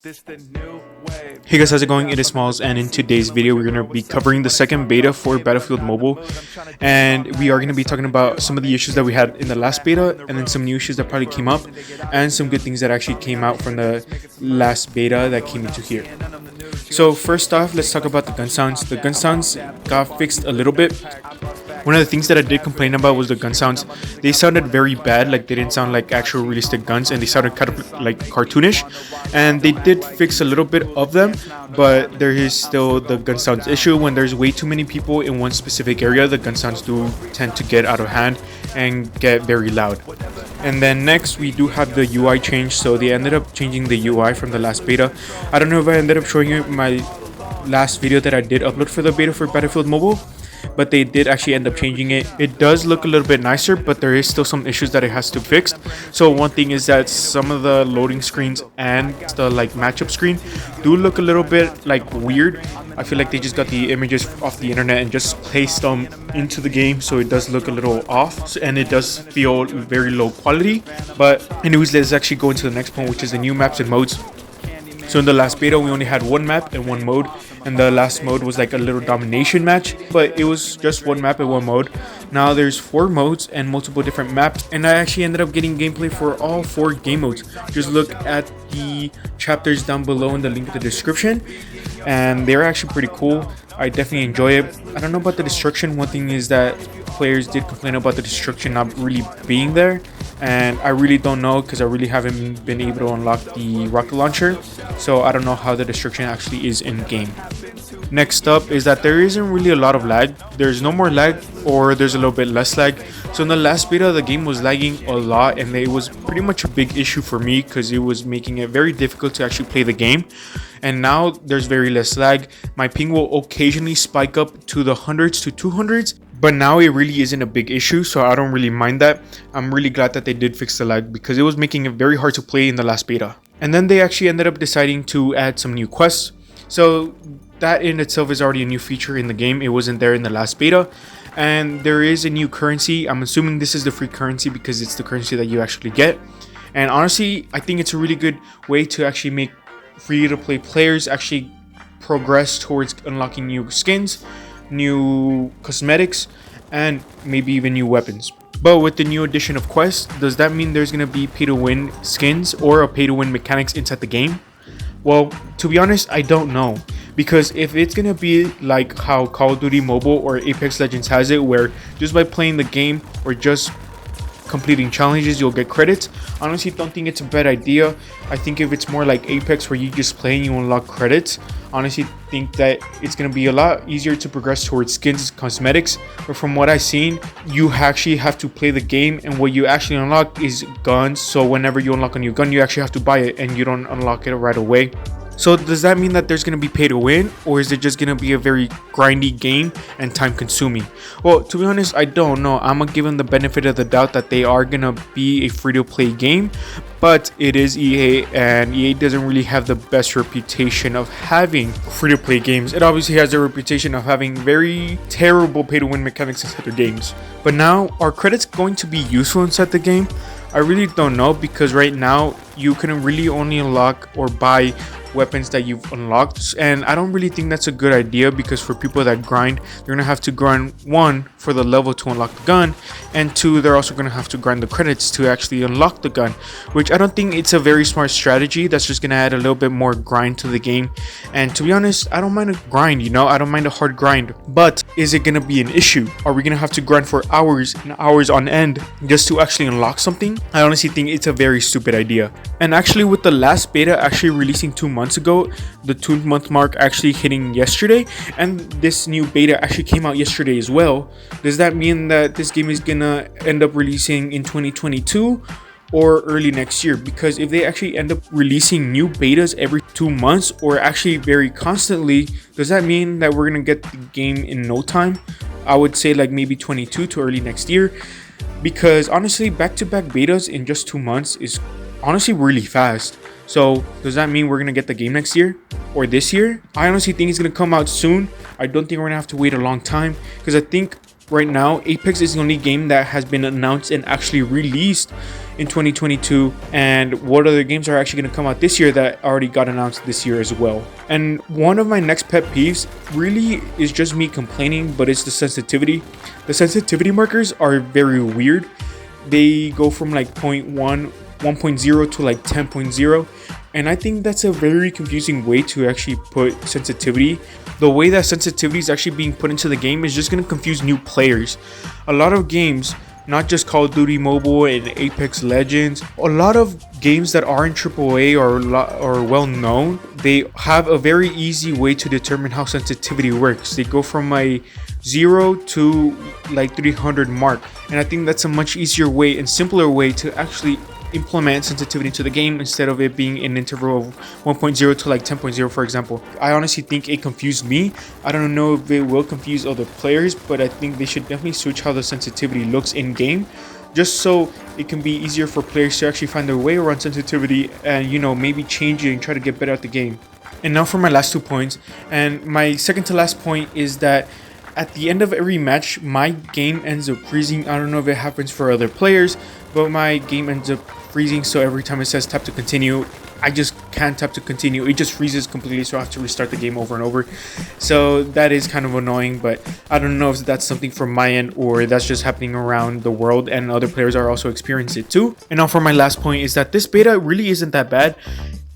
Hey guys, how's it going? It is Smalls, and in today's video we're going to be covering the second beta for Battlefield Mobile, and we are going to be talking about some of the issues that we had in the last beta, and then some new issues that probably came up, and some good things that actually came out from the last beta that came into here. So first off, let's talk about the gun sounds. The gun sounds got fixed a little bit. One of the things that I did complain about was the gun sounds. They sounded very bad, like they didn't sound like actual realistic guns, and they sounded kind of like cartoonish. And they did fix a little bit of them, but there is still the gun sounds issue. When there's way too many people in one specific area, the gun sounds do tend to get out of hand and get very loud. And then next we do have the UI change. So they ended up changing the UI from the last beta. I don't know if I ended up showing you my last video that I did upload for the beta for Battlefield Mobile, but they did actually end up changing it. It does look a little bit nicer, but there is still some issues that it has to fix. So one thing is that some of the loading screens and the matchup screen do look a little bit weird. I feel like they just got the images off the internet and just placed them into the game, so it does look a little off and it does feel very low quality. But anyways, let's actually go into the next point, which is the new maps and modes. So in the last beta we only had one map and one mode, and the last mode was like a little domination match, but it was just one map and one mode. Now there's 4 modes and multiple different maps, and I actually ended up getting gameplay for all 4 game modes. Just look at the chapters down below in the link in the description, and they're actually pretty cool. I definitely enjoy it. I don't know about the destruction. One thing is that players did complain about the destruction not really being there, and I really don't know because I really haven't been able to unlock the rocket launcher, so I don't know how the destruction actually is in game. Next up is that there isn't really a lot of lag. There's no more lag, or there's a little bit less lag. So in the last beta the game was lagging a lot, and it was pretty much a big issue for me because it was making it very difficult to actually play the game. And now there's very less lag. My ping will occasionally spike up to the hundreds to 200s, but now it really isn't a big issue, so I don't really mind that. I'm really glad that they did fix the lag because it was making it very hard to play in the last beta. And then they actually ended up deciding to add some new quests. So that in itself is already a new feature in the game. It wasn't there in the last beta. And there is a new currency. I'm assuming this is the free currency because it's the currency that you actually get. And honestly, I think it's a really good way to actually make free-to-play players actually progress towards unlocking new skins, new cosmetics, and maybe even new weapons. But with the new addition of quests, does that mean there's going to be pay-to-win skins or a pay-to-win mechanics inside the game? Well, to be honest, I don't know. Because if it's going to be like how Call of Duty Mobile or Apex Legends has it, where just by playing the game or just completing challenges you'll get credits, honestly don't think it's a bad idea. I think if it's more like Apex where you just play and you unlock credits, honestly think that it's going to be a lot easier to progress towards skins and cosmetics. But from what I've seen, you actually have to play the game, and what you actually unlock is guns. So whenever you unlock a new gun, you actually have to buy it and you don't unlock it right away. So does that mean that there's going to be pay to win, or is it just going to be a very grindy game and time consuming? Well, to be honest, I don't know. I'm going to give them the benefit of the doubt that they are going to be a free to play game, but it is EA, and EA doesn't really have the best reputation of having free to play games. It obviously has a reputation of having very terrible pay to win mechanics inside their games. But now, are credits going to be useful inside the game? I really don't know, because right now you can really only unlock or buy weapons that you've unlocked, and I don't really think that's a good idea, because for people that grind, they're gonna have to grind 1 for the level to unlock the gun, and 2, they're also gonna have to grind the credits to actually unlock the gun, which I don't think it's a very smart strategy. That's just gonna add a little bit more grind to the game. And to be honest, I don't mind a grind, I don't mind a hard grind, but is it gonna be an issue? Are we gonna have to grind for hours and hours on end just to actually unlock something? I honestly think it's a very stupid idea. And actually, with the last beta actually releasing 2 months ago, the 2-month mark actually hitting yesterday, and this new beta actually came out yesterday as well, does that mean that this game is gonna end up releasing in 2022 or early next year? Because if they actually end up releasing new betas every 2 months, or actually very constantly, does that mean that we're gonna get the game in no time? I would say maybe 22 to early next year, because honestly back-to-back betas in just 2 months is honestly really fast. So does that mean we're gonna get the game next year or this year? I honestly think it's gonna come out soon. I don't think we're gonna have to wait a long time, because I think right now Apex is the only game that has been announced and actually released in 2022, and what other games are actually going to come out this year that already got announced this year as well. And one of my next pet peeves really is just me complaining, but it's the sensitivity. The sensitivity markers are very weird. They go from like 0.1, 1.0 to like 10.0, and I think that's a very confusing way to actually put sensitivity. The way that sensitivity is actually being put into the game is just going to confuse new players. A lot of games, not just Call of Duty Mobile and Apex Legends, a lot of games that are in AAA or well known, they have a very easy way to determine how sensitivity works. They go from a 0 to like 300 mark, and I think that's a much easier way and simpler way to actually implement sensitivity to the game instead of it being an interval of 1.0 to like 10.0, for example. I honestly think it confused me. I don't know if it will confuse other players, but I think they should definitely switch how the sensitivity looks in game, just so it can be easier for players to actually find their way around sensitivity and, you know, maybe change it and try to get better at the game. And now for my last 2 points, and my second to last point is that at the end of every match, my game ends up freezing. I don't know if it happens for other players, but my game ends up freezing. So every time it says tap to continue, I just can't tap to continue. It just freezes completely, so I have to restart the game over and over. So that is kind of annoying, but I don't know if that's something from my end or that's just happening around the world and other players are also experiencing it too. And now for my last point is that this beta really isn't that bad.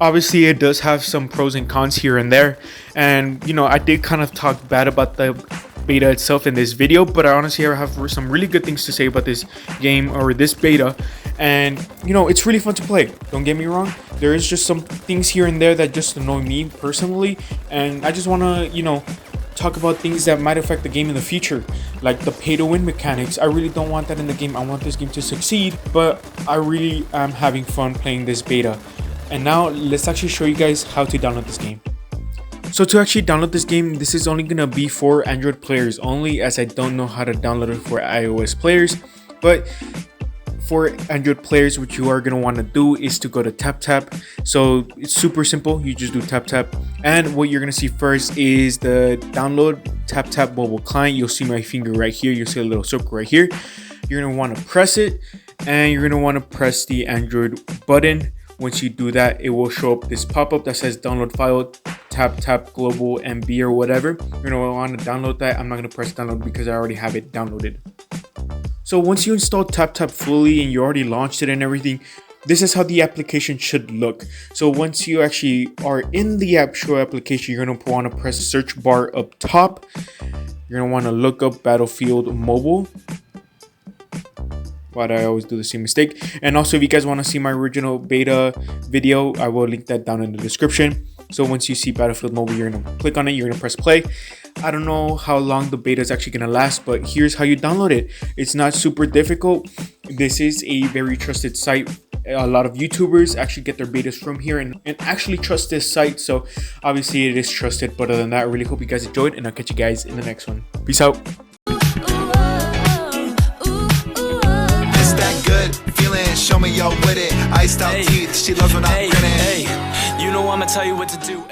Obviously, it does have some pros and cons here and there. And, you know, I did kind of talk bad about the beta itself in this video, but I honestly have some really good things to say about this game or this beta. And, you know, it's really fun to play. Don't get me wrong. There is just some things here and there that just annoy me personally. And I just want to, you know, talk about things that might affect the game in the future, like the pay to win mechanics. I really don't want that in the game. I want this game to succeed, but I really am having fun playing this beta. And now let's actually show you guys how to download this game. So to actually download this game, this is only gonna be for Android players only, as I don't know how to download it for iOS players. But for Android players, what you are gonna want to do is to go to tap. So it's super simple. You just do tap, and what you're gonna see first is the download tap mobile client. You'll see my finger right here. You'll see a little circle right here. You're gonna want to press it, and you're gonna want to press the Android button. Once you do that, it will show up this pop-up that says download file tap global MB or whatever. You're gonna want to download that. I'm not gonna press download because I already have it downloaded. So once you install tap fully and you already launched it and everything, this is how the application should look. So once you actually are in the actual application, you're gonna want to press the search bar up top. You're gonna want to look up Battlefield Mobile. But I always do the same mistake. And also, if you guys want to see my original beta video, I will link that down in the description. So once you see Battlefield Mobile, you're gonna click on it, you're gonna press play. I don't know how long the beta is actually gonna last, but here's how you download it. It's not super difficult. This is a very trusted site. A lot of YouTubers actually get their betas from here and actually trust this site. So obviously it is trusted. But other than that, I really hope you guys enjoyed, and I'll catch you guys in the next one. Peace out. Show me y'all with it. Iced out teeth. She loves when I'm grinning. You know I'ma tell you what to do.